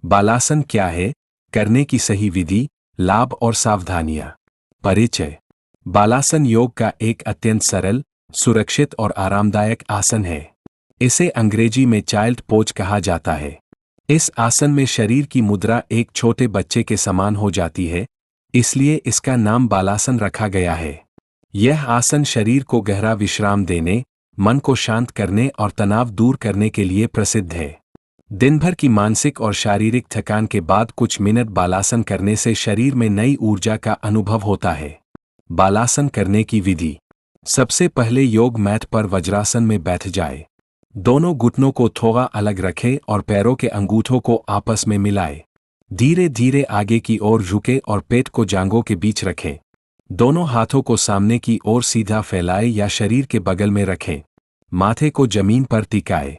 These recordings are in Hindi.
बालासन क्या है, करने की सही विधि, लाभ और सावधानियां। परिचय। बालासन योग का एक अत्यंत सरल, सुरक्षित और आरामदायक आसन है। इसे अंग्रेजी में चाइल्ड पोज कहा जाता है। इस आसन में शरीर की मुद्रा एक छोटे बच्चे के समान हो जाती है, इसलिए इसका नाम बालासन रखा गया है। यह आसन शरीर को गहरा विश्राम देने, मन को शांत करने और तनाव दूर करने के लिए प्रसिद्ध है। दिन भर की मानसिक और शारीरिक थकान के बाद कुछ मिनट बालासन करने से शरीर में नई ऊर्जा का अनुभव होता है। बालासन करने की विधि। सबसे पहले योग मैट पर वज्रासन में बैठ जाए। दोनों घुटनों को थोड़ा अलग रखें और पैरों के अंगूठों को आपस में मिलाएं। धीरे धीरे आगे की ओर झुके और पेट को जांघों के बीच रखें। दोनों हाथों को सामने की ओर सीधा फैलाएं या शरीर के बगल में रखें। माथे को जमीन पर टिकाएं।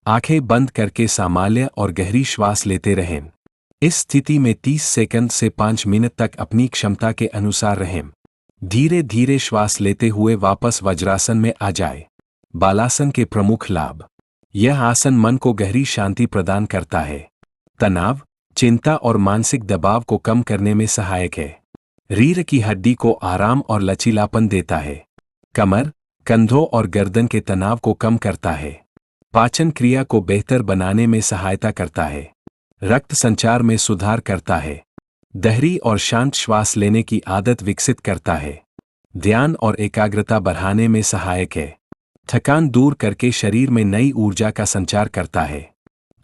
आंखें बंद करके सामान्य और गहरी श्वास लेते रहें। इस स्थिति में 30 सेकंड से 5 मिनट तक अपनी क्षमता के अनुसार रहें। धीरे धीरे श्वास लेते हुए वापस वज्रासन में आ जाए। बालासन के प्रमुख लाभ। यह आसन मन को गहरी शांति प्रदान करता है। तनाव, चिंता और मानसिक दबाव को कम करने में सहायक है। रीढ़ की हड्डी को आराम और लचीलापन देता है। कमर, कंधों और गर्दन के तनाव को कम करता है। पाचन क्रिया को बेहतर बनाने में सहायता करता है। रक्त संचार में सुधार करता है। गहरी और शांत श्वास लेने की आदत विकसित करता है। ध्यान और एकाग्रता बढ़ाने में सहायक है। थकान दूर करके शरीर में नई ऊर्जा का संचार करता है।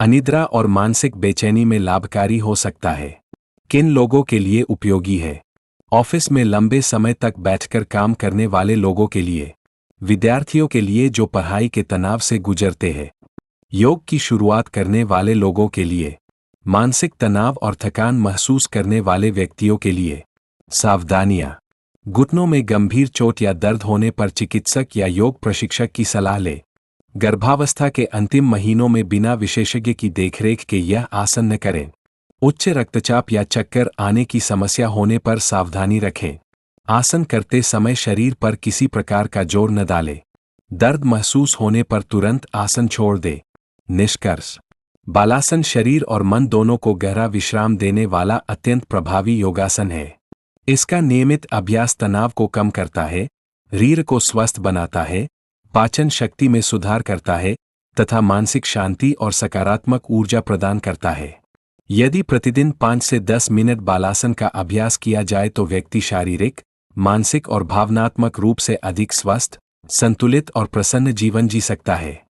अनिद्रा और मानसिक बेचैनी में लाभकारी हो सकता है। किन लोगों के लिए उपयोगी है? ऑफिस में लंबे समय तक बैठकर काम करने वाले लोगों के लिए। विद्यार्थियों के लिए जो पढ़ाई के तनाव से गुजरते हैं। योग की शुरुआत करने वाले लोगों के लिए। मानसिक तनाव और थकान महसूस करने वाले व्यक्तियों के लिए। सावधानियां। घुटनों में गंभीर चोट या दर्द होने पर चिकित्सक या योग प्रशिक्षक की सलाह लें। गर्भावस्था के अंतिम महीनों में बिना विशेषज्ञ की देखरेख के यह आसन न करें। उच्च रक्तचाप या चक्कर आने की समस्या होने पर सावधानी रखें। आसन करते समय शरीर पर किसी प्रकार का जोर न डालें। दर्द महसूस होने पर तुरंत आसन छोड़ दें। निष्कर्ष। बालासन शरीर और मन दोनों को गहरा विश्राम देने वाला अत्यंत प्रभावी योगासन है। इसका नियमित अभ्यास तनाव को कम करता है, रीढ़ को स्वस्थ बनाता है, पाचन शक्ति में सुधार करता है तथा मानसिक शांति और सकारात्मक ऊर्जा प्रदान करता है। यदि प्रतिदिन 5 से 10 मिनट बालासन का अभ्यास किया जाए तो व्यक्ति शारीरिक, मानसिक और भावनात्मक रूप से अधिक स्वस्थ, संतुलित और प्रसन्न जीवन जी सकता है।